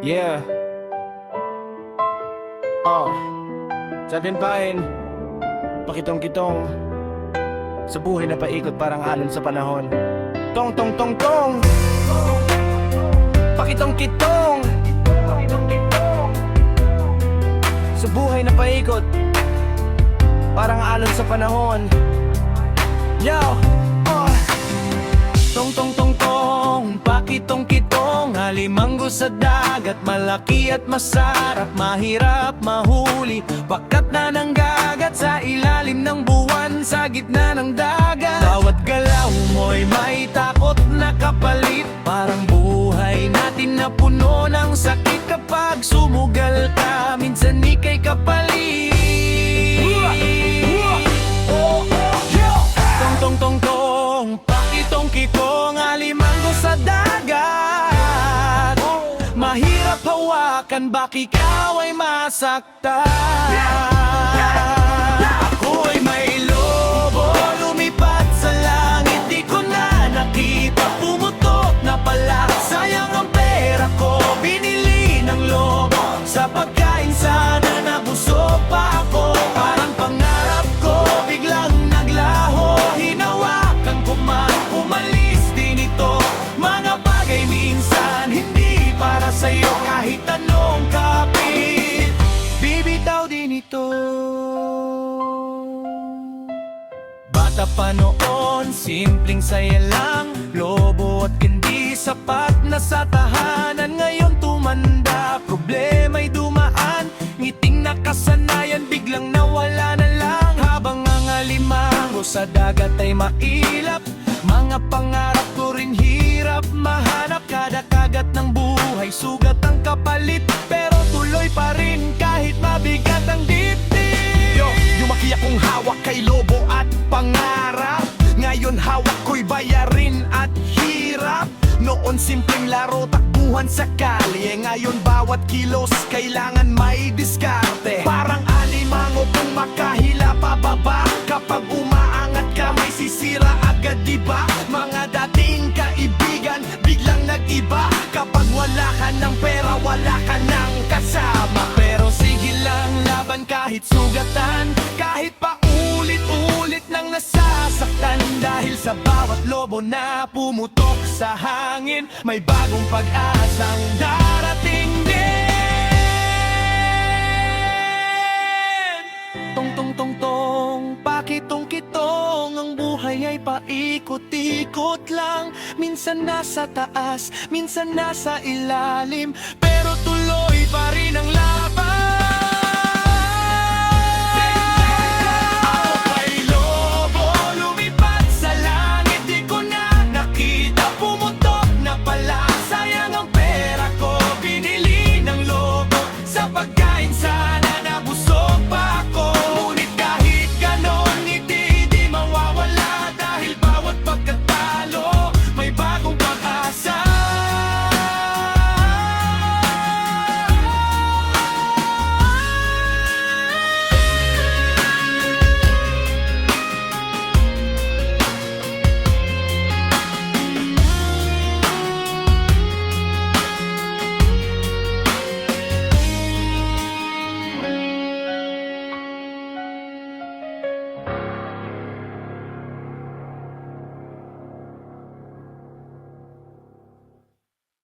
Yeah. Sa atin pain, pakitong-kitong sa buhay na paikot parang alon sa panahon. Tong tong tong tong, pakitong-kitong sa buhay na paikot parang alon sa panahon. Yo, tong tong tong tong, pakitong-kitong, alimanggo sa dagat, malaki at masarap, mahirap mahuli, bakat na nanggagat sa ilalim ng buwan, sa gitna ng dagat. Bawat galaw mo'y may takot na kapalit, parang buhay natin na puno ng sakit. Kapag sumugal ka, minsan ika'y kapalit. Tong tong tong tong, pakitong-kitong, alimanggo sa dagat, mahirap hawakan, baka ikaw ay masaktan. Ako'y may lobo, lumipat sa langit, di ko na nakita, pumutok na pala. Sayang ang pera ko, binili ng lobo, sa pagkain sana nabusog pa ako. Parang pangarap ko, biglang naglaho, hinawakan ko man, umalis din ito. Mga bagay minsan, hindi para sa'yo, kahit anong kapit, bibitaw din ito. Bata pa noon, simpleng saya lang, lobo at hindi sapat na sa tahanan. Ngayon tumanda, problema'y dumaan, ngiting nakasanayan biglang nawala na lang. Habang ang alimango sa dagat ay mailap, mga pangarap ko rin hirap mahanap. Kada kagat ng buhay, sugat ang kapalit, pero tuloy pa rin kahit mabigat ang dibdib. Lumaki akong hawak kay lobo at pangarap, ngayon hawak ko'y bayarin at hirap. Noon simpleng laro, takbuhan sa kalye, ngayon bawat kilos kailangan may diskarte. Parang alimango kung makahila pababa, kapag umaangat ka may sisira agad, diba? Mga dating kaibigan biglang nag-iba, kapag wala ka ng pera wala ka ng kasama. Pero sige lang, laban kahit sugatan, kahit pa ulit-ulit nang nasasaktan. Dahil sa bawat lobo na pumutok sa hangin, may bagong pag-asang darating din. Tong tong tong tong, pakitong-kitong, ang buhay ay paikot-ikot lang. Minsan nasa taas, minsan nasa ilalim, pero tuloy pa rin ang laban.